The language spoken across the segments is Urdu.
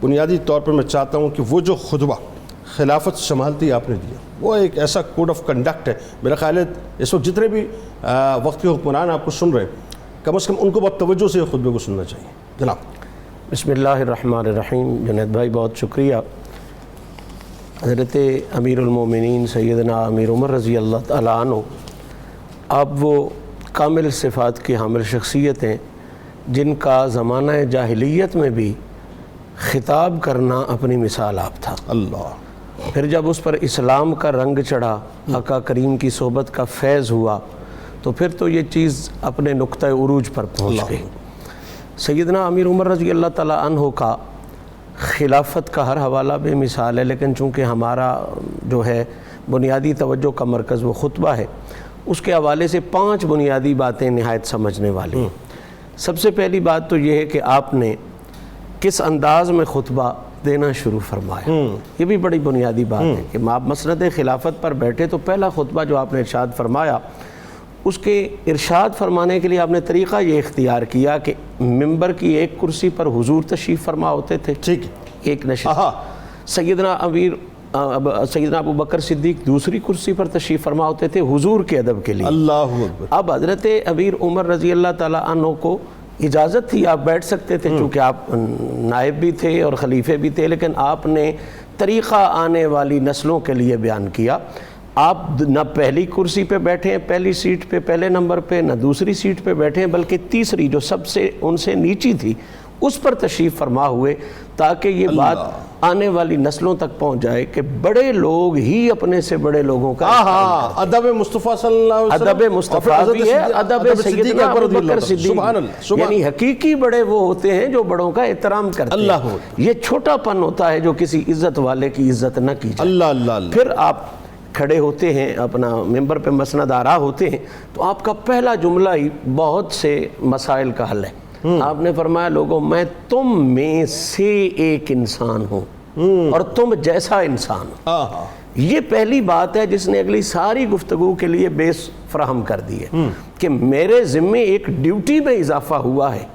بنیادی طور پر میں چاہتا ہوں کہ وہ جو خطبہ خلافت سنبھالتی آپ نے دیا وہ ایک ایسا کوڈ آف کنڈکٹ ہے. میرا خیال ہے اس وقت جتنے بھی وقت کے حکمران آپ کو سن رہے ہیں کم از کم ان کو بہت توجہ سے خطبے کو سننا چاہیے. جناب. بسم اللہ الرحمن الرحیم. جنید بھائی بہت شکریہ. حضرت امیر المومنین سیدنا امیر عمر رضی اللہ تعالیٰ عنہ آپ وہ کامل صفات کی حامل شخصیت ہیں جن کا زمانہ جاہلیت میں بھی خطاب کرنا اپنی مثال آپ تھا. اللہ. پھر جب اس پر اسلام کا رنگ چڑھا، آقا کریم کی صحبت کا فیض ہوا، تو پھر تو یہ چیز اپنے نقطہ عروج پر پہنچ گئی. سیدنا امیر عمر رضی اللہ تعالیٰ عنہ کا خلافت کا ہر حوالہ بے مثال ہے، لیکن چونکہ ہمارا جو ہے بنیادی توجہ کا مرکز وہ خطبہ ہے، اس کے حوالے سے 5 بنیادی باتیں نہایت سمجھنے والی ہیں. سب سے پہلی بات تو یہ ہے کہ آپ نے کس انداز میں خطبہ دینا شروع فرمایا. یہ بھی بڑی بنیادی بات ہے کہ آپ مسند خلافت پر بیٹھے تو پہلا خطبہ جو آپ نے ارشاد فرمایا، اس کے ارشاد فرمانے کے لیے آپ نے طریقہ یہ اختیار کیا کہ ممبر کی ایک کرسی پر حضور تشریف فرما ہوتے تھے، ٹھیک ہے، ایک نشست. سیدنا ابو بکر صدیق دوسری کرسی پر تشریف فرما ہوتے تھے حضور کے ادب کے لیے. اللہ اکبر. اب حضرت امیر عمر رضی اللہ تعالیٰ عنہ کو اجازت تھی، آپ بیٹھ سکتے تھے چونکہ آپ نائب بھی تھے اور خلیفے بھی تھے، لیکن آپ نے طریقہ آنے والی نسلوں کے لیے بیان کیا. آپ نہ پہلی کرسی پہ بیٹھے ہیں، پہلی سیٹ پہ پہلے نمبر پہ، نہ دوسری سیٹ پہ بیٹھے ہیں، بلکہ تیسری جو سب سے ان سے نیچی تھی اس پر تشریف فرما ہوئے، تاکہ یہ بات آنے والی نسلوں تک پہنچ جائے کہ بڑے لوگ ہی اپنے سے بڑے لوگوں کا ادب مصطفیٰ صلی اللہ علیہ وسلم، ادب مصطفیٰ بھی ہے، ادب سیدنا ابو بکر صدیق. یعنی حقیقی بڑے وہ ہوتے ہیں جو بڑوں کا احترام کرتے ہیں. یہ چھوٹا پن ہوتا ہے جو کسی عزت والے کی عزت نہ کی جائے. اللہ اللہ. پھر آپ کھڑے ہوتے ہیں، اپنا ممبر پہ مسند آرا ہوتے ہیں، تو آپ کا پہلا جملہ ہی بہت سے مسائل کا حل ہے. آپ نے فرمایا لوگوں میں تم میں سے ایک انسان ہوں اور تم جیسا انسان ہو. یہ پہلی بات ہے جس نے اگلی ساری گفتگو کے لیے بیس فراہم کر دی ہے کہ میرے ذمے ایک ڈیوٹی میں اضافہ ہوا ہے.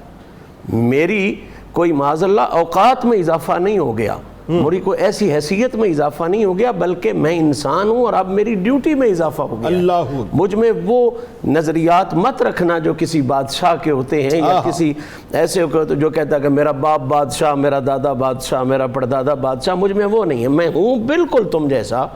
میری کوئی معاذ اللہ اوقات میں اضافہ نہیں ہو گیا، میری کوئی ایسی حیثیت میں اضافہ نہیں ہو گیا، بلکہ میں انسان ہوں اور اب میری ڈیوٹی میں اضافہ ہو گیا. اللہ. مجھ میں وہ نظریات مت رکھنا جو کسی بادشاہ کے ہوتے ہیں یا کسی ایسے جو کہتا ہے کہ میرا باپ بادشاہ، میرا دادا بادشاہ، میرا پردادا بادشاہ. مجھ میں وہ نہیں ہے، میں ہوں بالکل تم جیسا،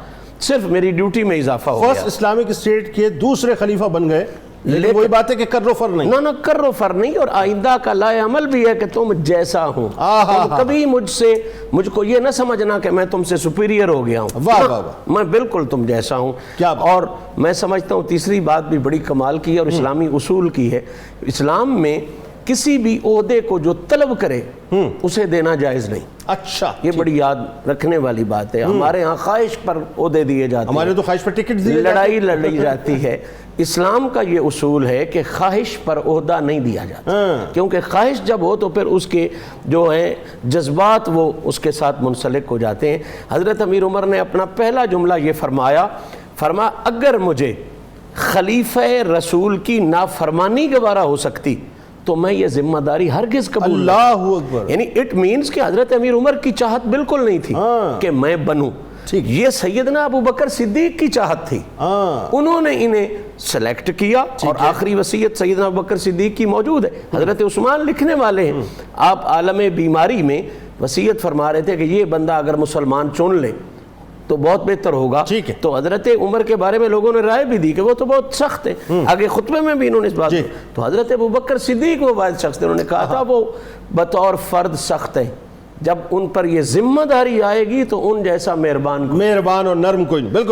صرف میری ڈیوٹی میں اضافہ ہو گیا. فرسٹ اسلامک اسٹیٹ کے دوسرے خلیفہ بن گئے، لیکن وہی بات ہے کہ کر و فر نہیں. نہ کر و فر نہیں، اور آئندہ کا لائے عمل بھی ہے کہ تم جیسا ہوں. تم کبھی مجھ کو یہ نہ سمجھنا کہ میں تم سے سپیریئر ہو گیا ہوں. میں بالکل تم جیسا ہوں. اور میں سمجھتا ہوں تیسری بات بھی بڑی کمال کی ہے اور اسلامی اصول کی ہے. اسلام میں کسی بھی عہدے کو جو طلب کرے اسے دینا جائز نہیں. اچھا، یہ بڑی یاد رکھنے والی بات ہے. ہمارے ہاں خواہش پر عہدے دیے جاتے ہیں، ہمارے تو خواہش پر ٹکٹ دیے، لڑائی لڑی جاتی ہے. اسلام کا یہ اصول ہے کہ خواہش پر عہدہ نہیں دیا جاتا، کیونکہ خواہش جب ہو تو پھر اس کے جو ہیں جذبات وہ اس کے ساتھ منسلک ہو جاتے ہیں. حضرت امیر عمر نے اپنا پہلا جملہ یہ فرمایا اگر مجھے خلیفہ رسول کی نافرمانی گوارا ہو سکتی تو میں یہ ذمہ داری ہرگز قبول نہیں. اللہ اکبر. یعنی اٹ مینز کہ حضرت امیر عمر کی چاہت بالکل نہیں تھی کہ میں بنوں، یہ سیدنا ابو بکر صدیق کی چاہت تھی. انہوں نے انہیں سلیکٹ کیا اور آخری وصیت سیدنا ابو بکر صدیق کی موجود ہے. حضرت عثمان لکھنے والے ہیں، آپ عالم بیماری میں وصیت فرما رہے تھے کہ یہ بندہ اگر مسلمان چن لے تو بہت بہتر ہوگا. تو حضرت عمر کے بارے میں لوگوں نے رائے بھی دی کہ وہ تو بہت سخت ہے. آگے خطبے میں بھی انہوں نے اس بات تو حضرت ابو بکر صدیق وہ واحد شخص تھے، انہوں نے کہا تھا وہ بطور فرد سخت ہے، جب ان پر یہ ذمہ داری آئے گی تو ان جیسا مہربان اور نرم کوئی نہیں. بالکل.